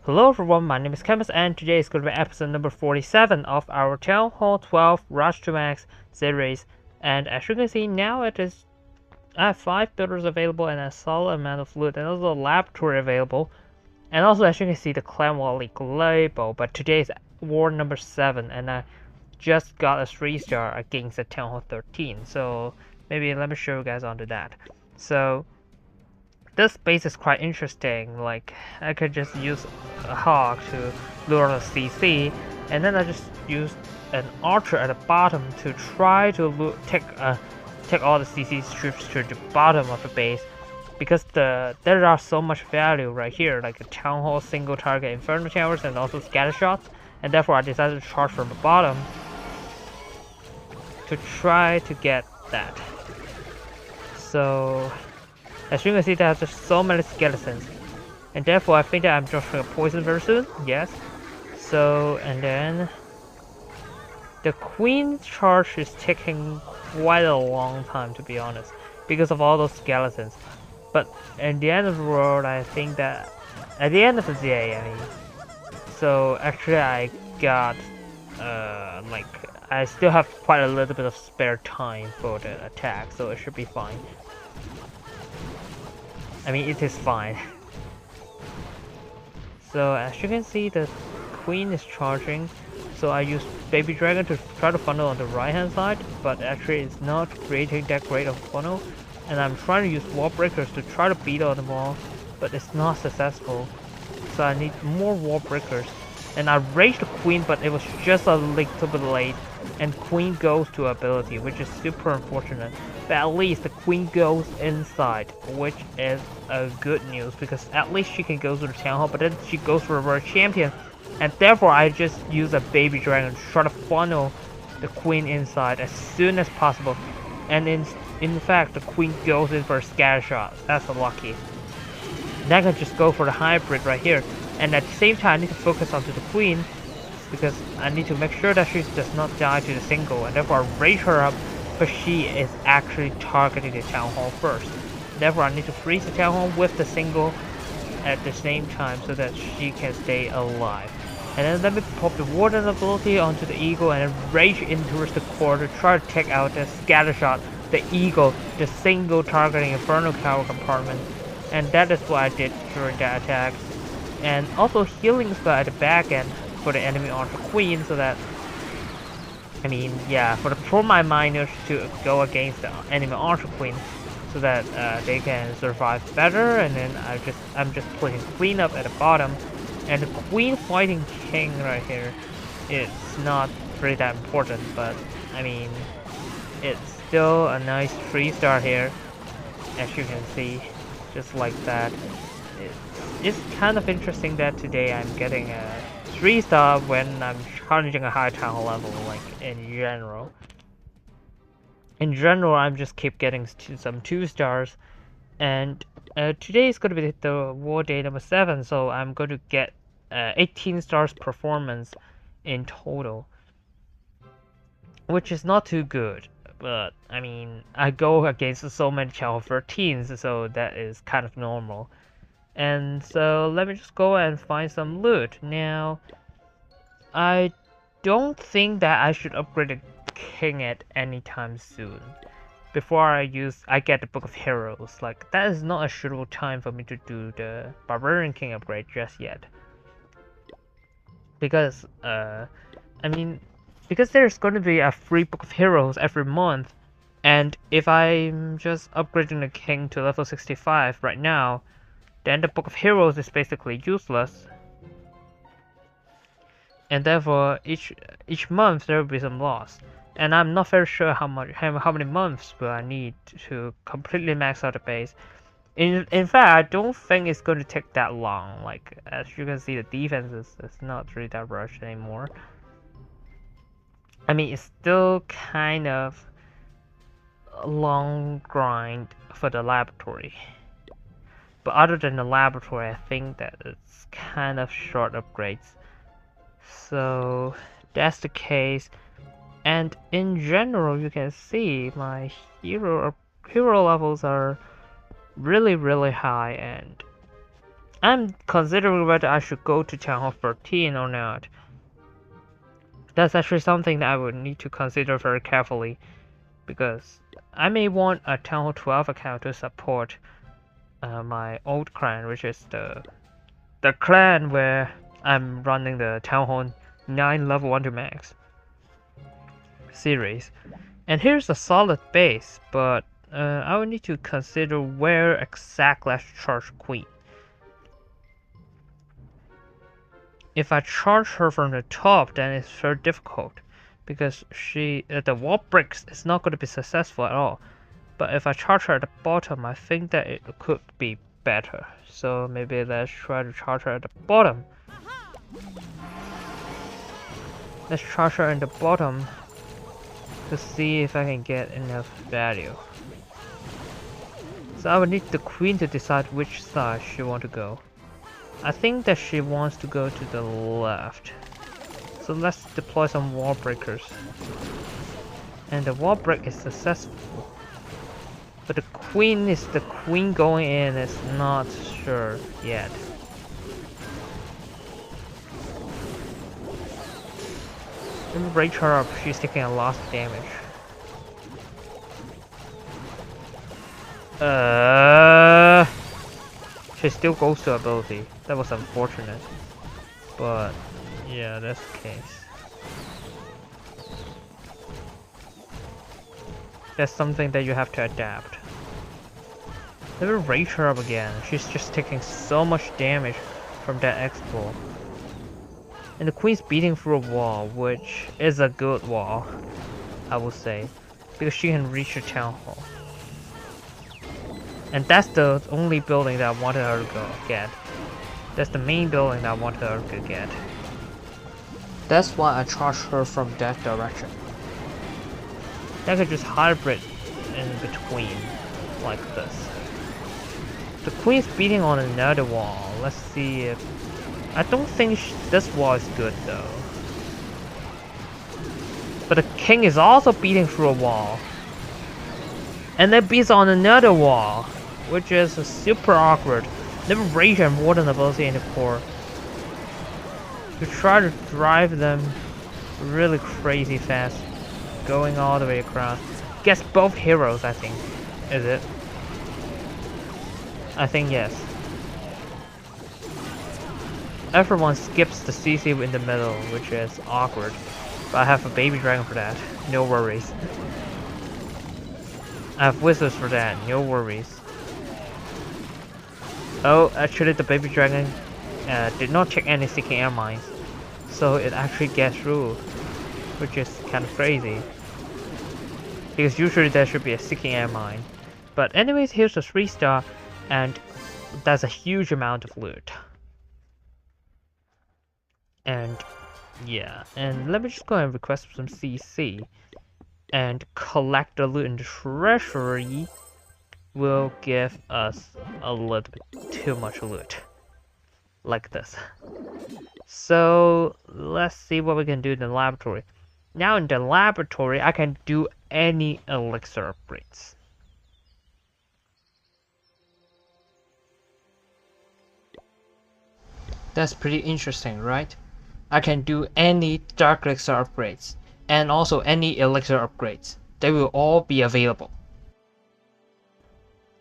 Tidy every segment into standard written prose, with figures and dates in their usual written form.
Hello everyone, my name is Chemist and today is going to be episode number 47 of our Town Hall 12 Rush to Max series. And as you can see now I have 5 builders available and a solid amount of loot and also a laboratory available. And also as you can see the Clan War League label, but today is war number 7 and I just got a 3-star against the Town Hall 13. So maybe let me show you guys onto that. So this base is quite interesting. Like I could just use a hawk to lure the CC, and then I just use an archer at the bottom to try to take all the CC troops to the bottom of the base, because there are so much value right here, like a town hall, single target inferno towers, and also scatter shots, and therefore I decided to charge from the bottom to try to get that. So as you can see, there's just so many skeletons, and therefore I think that I'm just gonna poison very soon. Yes. So and then the queen's charge is taking quite a long time, to be honest, because of all those skeletons. But at the end of the world, I think that at the end of the day, so actually I got like I still have quite a little bit of spare time for the attack, so it should be fine. It is fine. So as you can see, the queen is charging, so I use baby dragon to try to funnel on the right hand side, but actually it's not creating that great of a funnel, and I'm trying to use wall breakers to try to beat on the wall, but it's not successful, so I need more wall breakers. And I raised the queen, but it was just a little bit late, and queen goes to ability, which is super unfortunate. But at least the queen goes inside, which is good news, because at least she can go to the town hall, but then she goes for a world champion, and therefore I just use a baby dragon to try to funnel the queen inside as soon as possible. And in fact, the queen goes in for a scatter shot. That's lucky. Then I can just go for the hybrid right here, and at the same time I need to focus onto the queen, because I need to make sure that she does not die to the single, and therefore I raise her up, but she is actually targeting the town hall first. Therefore I need to freeze the town hall with the single at the same time so that she can stay alive. And then let me pop the warden ability onto the eagle and then rage in towards the core to try to take out the scatter shot, the eagle, the single targeting inferno tower compartment. And that is what I did during that attack. And also healing spell at the back end for the enemy archer queen, so that for my miners to go against the enemy archer queen, so that they can survive better. And then I'm just putting queen up at the bottom, and the queen fighting king right here is not really that important, but it's still a nice 3-star here, as you can see, just like that. It's kind of interesting that today I'm getting a 3-star when I'm challenging a high town level, like in general. In general, I'm just keep getting some 2-stars, and today is going to be the war day number 7, so I'm going to get 18 stars performance in total, which is not too good. But I go against so many Channel 13s, so that is kind of normal. And so let me just go and find some loot. Now, I don't think that I should upgrade the king at any time soon. Before I get the Book of Heroes. Like, that is not a suitable time for me to do the Barbarian King upgrade just yet. Because, because there's going to be a free Book of Heroes every month, and if I'm just upgrading the king to level 65 right now, then the Book of Heroes is basically useless, and therefore each month there will be some loss, and I'm not very sure how many months will I need to completely max out the base. In fact, I don't think it's going to take that long. Like, as you can see, the defense is not really that rushed anymore. It's still kind of a long grind for the laboratory. But other than the laboratory, I think that it's kind of short upgrades. So that's the case. And in general, you can see my hero levels are really high, and I'm considering whether I should go to Town Hall 13 or not. That's actually something that I would need to consider very carefully, because I may want a Town Hall 12 account to support my old clan, which is the clan where I'm running the Town Hall 9 level 1 to max series. And here's a solid base, but I will need to consider where exactly I should charge Queen. If I charge her from the top, then it's very difficult, because the wall breaks is not going to be successful at all. But if I charge her at the bottom, I think that it could be better. So maybe let's try to charge her at the bottom. Let's charge her at the bottom to see if I can get enough value. So I will need the queen to decide which side she wants to go. I think that she wants to go to the left. So let's deploy some wall breakers. And the wall break is successful. But the queen going in is not sure yet. Let me rage her up, she's taking a lot of damage. She still goes to ability. That was unfortunate. But yeah, that's the case. That's something that you have to adapt. Let me rage her up again. She's just taking so much damage from that X-Ball. And the queen's beating through a wall, which is a good wall, I would say, because she can reach the town hall. And that's the only building that I wanted her to get. That's the main building that I wanted her to get. That's why I charged her from that direction. I could just hybrid in between, like this. The queen's beating on another wall. Let's see if... I don't think this wall is good though. But the king is also beating through a wall. And then beats on another wall, which is super awkward. Never rage and warden ability in the core. To try to drive them really crazy fast. Going all the way across. Gets both heroes, I think. Is it? I think yes. Everyone skips the CC in the middle, which is awkward. But I have a baby dragon for that. No worries. I have wizards for that. No worries. Oh, actually the baby dragon did not check any seeking air mines. So it actually gets through. Which is kind of crazy. Because usually there should be a seeking air mine. But anyways, here's a 3-star. And that's a huge amount of loot. And yeah, and let me just go and request some CC and collect the loot in the treasury. Will give us a little bit too much loot, like this. So let's see what we can do in the laboratory. Now in the laboratory, I can do any elixir upgrades. That's pretty interesting, right? I can do any dark elixir upgrades, and also any elixir upgrades. They will all be available.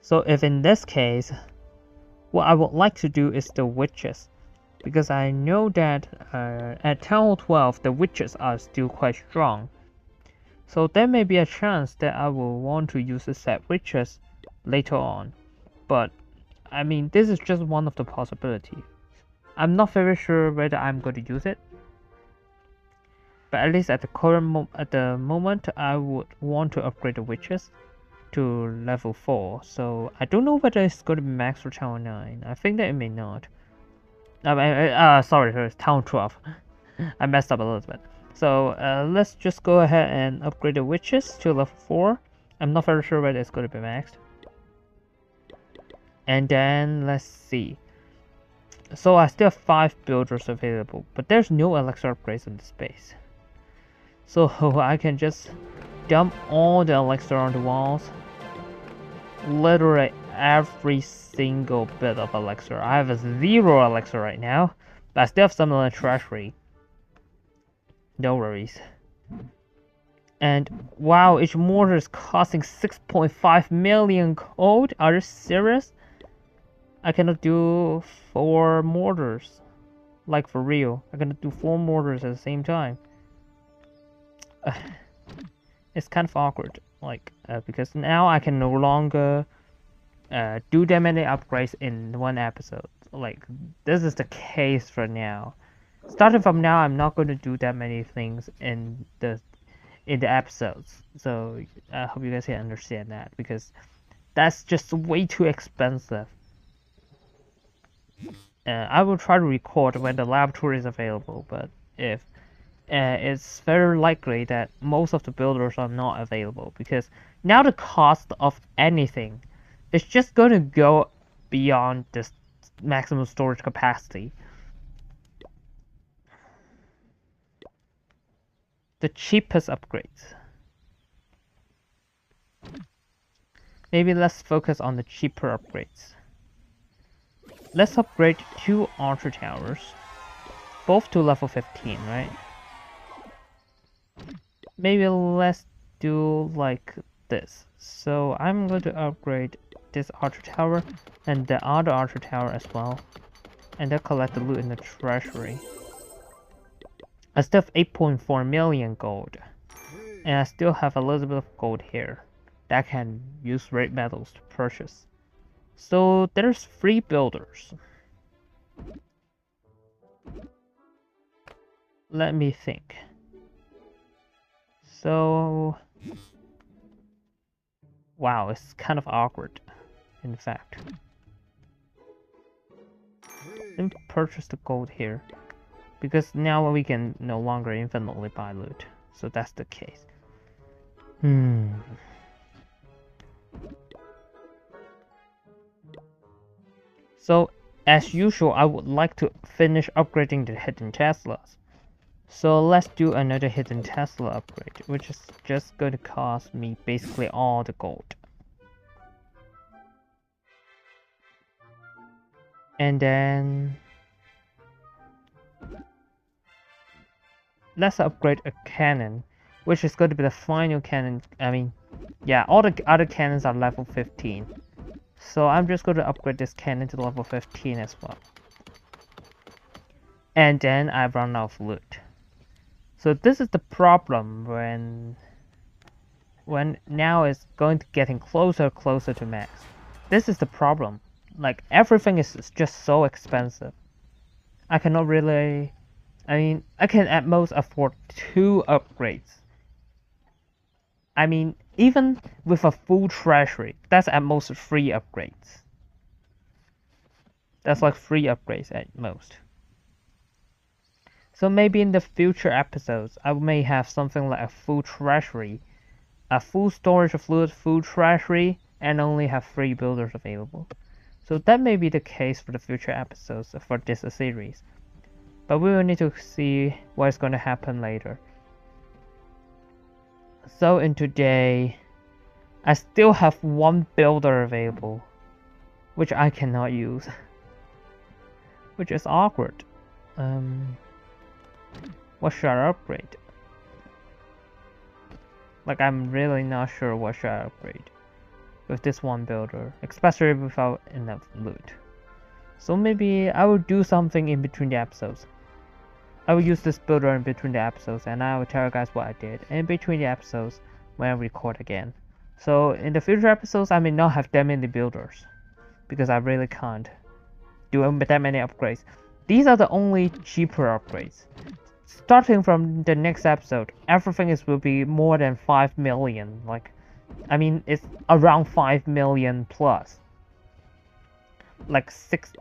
So if in this case, what I would like to do is the witches, because I know that at Town Hall 12 the witches are still quite strong. So there may be a chance that I will want to use a set witches later on. But I mean, this is just one of the possibilities. I'm not very sure whether I'm going to use it, but at least at the moment, I would want to upgrade the witches to level 4. So I don't know whether it's going to be max for Town 9. I think that it may not. Sorry, it's Town 12. I messed up a little bit. So let's just go ahead and upgrade the witches to level 4. I'm not very sure whether it's going to be maxed. And then let's see. So I still have 5 builders available, but there's no elixir upgrades in the space. So I can just dump all the elixir on the walls. Literally every single bit of elixir. I have a 0 elixir right now, but I still have some in the treasury. No worries. And wow, each mortar is costing 6.5 million gold. Are you serious? I cannot do 4 mortars. Like for real. I cannot do 4 mortars at the same time. It's kind of awkward. Like, because now I can no longer do that many upgrades in one episode. Like, this is the case for now. Starting from now, I'm not going to do that many things in the episodes. So I hope you guys can understand that, because that's just way too expensive. I will try to record when the laboratory is available, but if it's very likely that most of the builders are not available, because now the cost of anything is just going to go beyond this maximum storage capacity. The cheapest upgrades. Maybe let's focus on the cheaper upgrades. Let's upgrade 2 archer towers, both to level 15, right? Maybe let's do like this. So I'm going to upgrade this archer tower and the other archer tower as well, and then collect the loot in the treasury. I still have 8.4 million gold, and I still have a little bit of gold here that I can use red metals to purchase. So there's 3 builders. Let me think. So wow, it's kind of awkward, in fact. Let me purchase the gold here, because now we can no longer infinitely buy loot. So that's the case. So as usual, I would like to finish upgrading the hidden Teslas. So let's do another hidden Tesla upgrade, which is just going to cost me basically all the gold. And then let's upgrade a cannon, which is going to be the final cannon. I mean, yeah, all the other cannons are level 15. So I'm just going to upgrade this cannon to level 15 as well. And then I run out of loot. So this is the problem when now it's going to getting closer to max. This is the problem. Like, everything is just so expensive. I cannot really, I mean, I can at most afford 2 upgrades. I mean, even with a full treasury, that's at most 3 upgrades. That's like 3 upgrades at most. So maybe in the future episodes, I may have something like a full treasury, a full storage of loot, full treasury, and only have 3 builders available. So that may be the case for the future episodes for this series. But we will need to see what's going to happen later. So in today, I still have 1 builder available, which I cannot use, which is awkward. What should I upgrade? Like, I'm really not sure what should I upgrade with this 1 builder, especially without enough loot. So maybe I will do something in between the episodes. I will use this builder in between the episodes, and I will tell you guys what I did in between the episodes when I record again. So in the future episodes, I may not have that many builders, because I really can't do that many upgrades. These are the only cheaper upgrades. Starting from the next episode, everything will be more than 5 million. Like, I mean, it's around 5 million plus. Like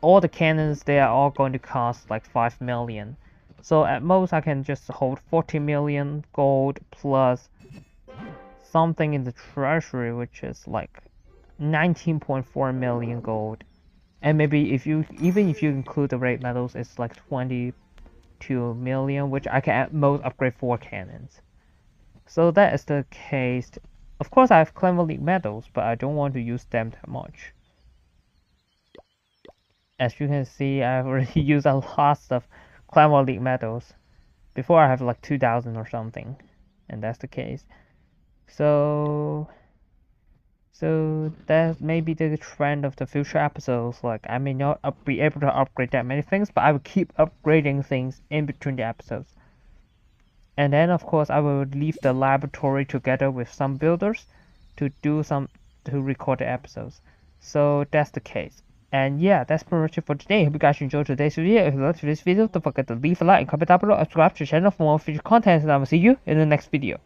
all the cannons, they are all going to cost like 5 million. So at most, I can just hold 40 million gold plus something in the treasury, which is like 19.4 million gold. And maybe even if you include the red metals, it's like 22 million, which I can at most upgrade 4 cannons. So that is the case. Of course, I have Clever League medals, but I don't want to use them that much. As you can see, I've already used a lot of Climber League medals. Before I have like 2,000 or something, and that's the case. So that may be the trend of the future episodes. Like I may not be able to upgrade that many things, but I will keep upgrading things in between the episodes. And then of course I will leave the laboratory together with some builders to record the episodes. So that's the case. And yeah, that's pretty much it for today. Hope you guys enjoyed today's video. If you liked this video, don't forget to leave a like and comment down below and subscribe to the channel for more future content, and I will see you in the next video.